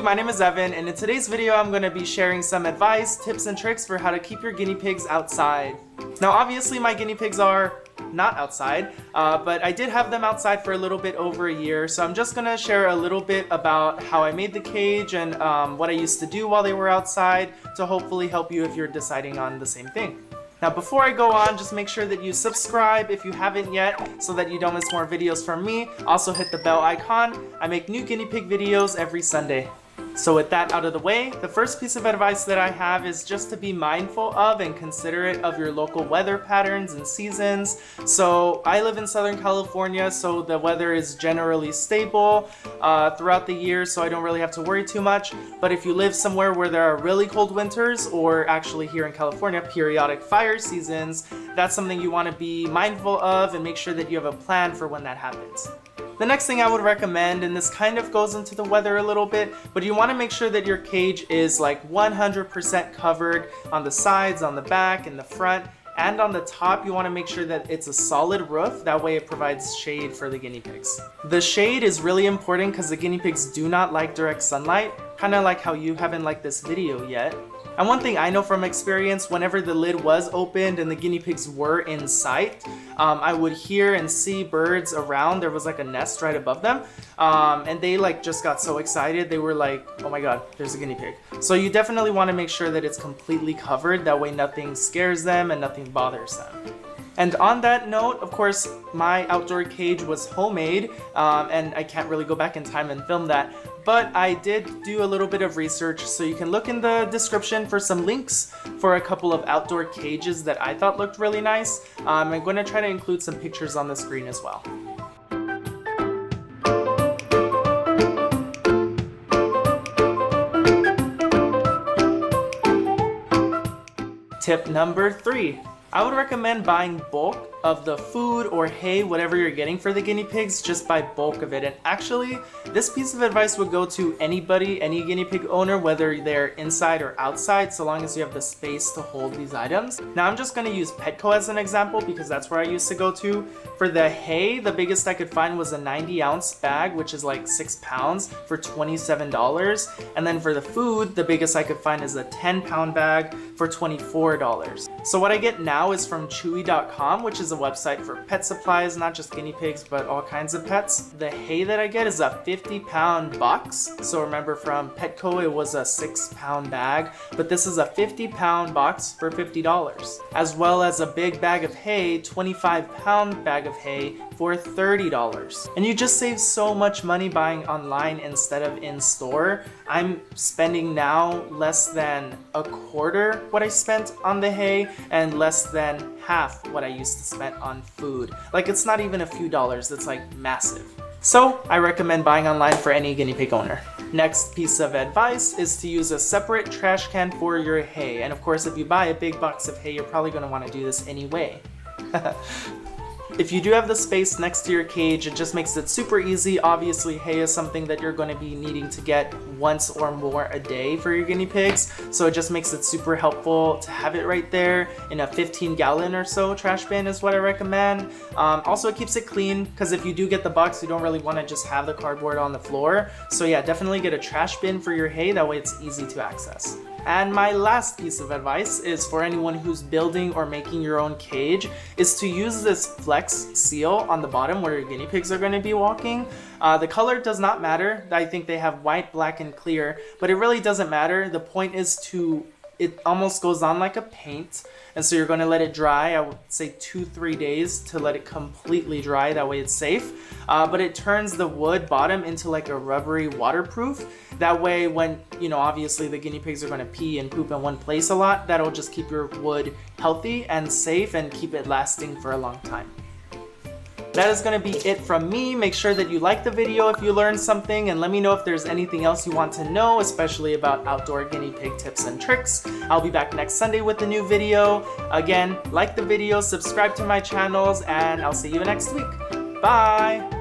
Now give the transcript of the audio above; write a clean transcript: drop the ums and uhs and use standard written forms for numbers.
my name is Evan, and in today's video I'm going to be sharing some advice, tips, and tricks for how to keep your guinea pigs outside. Now obviously my guinea pigs are not outside, but I did have them outside for a little bit over a year, so I'm just going to share a little bit about how I made the cage and what I used to do while they were outside to hopefully help you if you're deciding on the same thing. Now before I go on, just make sure that you subscribe if you haven't yet so that you don't miss more videos from me. Also hit the bell icon. I make new guinea pig videos every Sunday. So with that out of the way, the first piece of advice that I have is just to be mindful of and considerate of your local weather patterns and seasons. So I live in Southern California, so the weather is generally stable throughout the year, so I don't really have to worry too much. But if you live somewhere where there are really cold winters, or actually here in California, periodic fire seasons, that's something you want to be mindful of and make sure that you have a plan for when that happens. The next thing I would recommend, and this kind of goes into the weather a little bit, but you want to make sure that your cage is like 100% covered on the sides, on the back, in the front, and on the top. You want to make sure that it's a solid roof. That way it provides shade for the guinea pigs. The shade is really important because the guinea pigs do not like direct sunlight, kind of like how you haven't liked this video yet. And one thing I know from experience, whenever the lid was opened and the guinea pigs were in sight, I would hear and see birds around. There was like a nest right above them, and they like just got so excited. They were like, oh my god, there's a guinea pig. So you definitely want to make sure that it's completely covered. That way nothing scares them and nothing bothers them. And on that note, of course, my outdoor cage was homemade, and I can't really go back in time and film that. But I did do a little bit of research, so you can look in the description for some links for a couple of outdoor cages that I thought looked really nice. I'm going to try to include some pictures on the screen as well. Tip number 3. I would recommend buying bulk of the food or hay, whatever you're getting for the guinea pigs, just buy bulk of it. And actually, this piece of advice would go to anybody, any guinea pig owner, whether they're inside or outside, so long as you have the space to hold these items. Now I'm just going to use Petco as an example because that's where I used to go to. For the hay, the biggest I could find was a 90-ounce bag, which is like 6 pounds for $27. And then for the food, the biggest I could find is a 10-pound bag for $24. So what I get now is from Chewy.com, which is a website for pet supplies, not just guinea pigs, but all kinds of pets. The hay that I get is a 50-pound box. So remember from Petco, it was a 6-pound bag, but this is a 50-pound box for $50, as well as a big bag of hay, 25-pound bag of hay for $30. And you just save so much money buying online instead of in store. I'm spending now less than a quarter what I spent on the hay and less than half what I used to spend on food. Like, it's not even a few dollars, it's like massive. So I recommend buying online for any guinea pig owner. Next piece of advice is to use a separate trash can for your hay. And of course, if you buy a big box of hay, you're probably going to want to do this anyway. If you do have the space next to your cage, it just makes it super easy. Obviously, hay is something that you're going to be needing to get once or more a day for your guinea pigs. So it just makes it super helpful to have it right there in a 15-gallon or so trash bin is what I recommend. Also, it keeps it clean because if you do get the box, you don't really want to just have the cardboard on the floor. So yeah, definitely get a trash bin for your hay. That way it's easy to access. And my last piece of advice is for anyone who's building or making your own cage is to use this Flex seal on the bottom where your guinea pigs are going to be walking. The color does not matter. I think they have white, black, and clear, but it really doesn't matter. The point is it almost goes on like a paint, and so you're going to let it dry. I would say 2-3 days to let it completely dry, that way it's safe. But it turns the wood bottom into like a rubbery waterproof. That way when, obviously the guinea pigs are going to pee and poop in one place a lot, that'll just keep your wood healthy and safe and keep it lasting for a long time. That is going to be it from me. Make sure that you like the video if you learned something, and let me know if there's anything else you want to know, especially about outdoor guinea pig tips and tricks. I'll be back next Sunday with a new video. Again, like the video, subscribe to my channels, and I'll see you next week. Bye!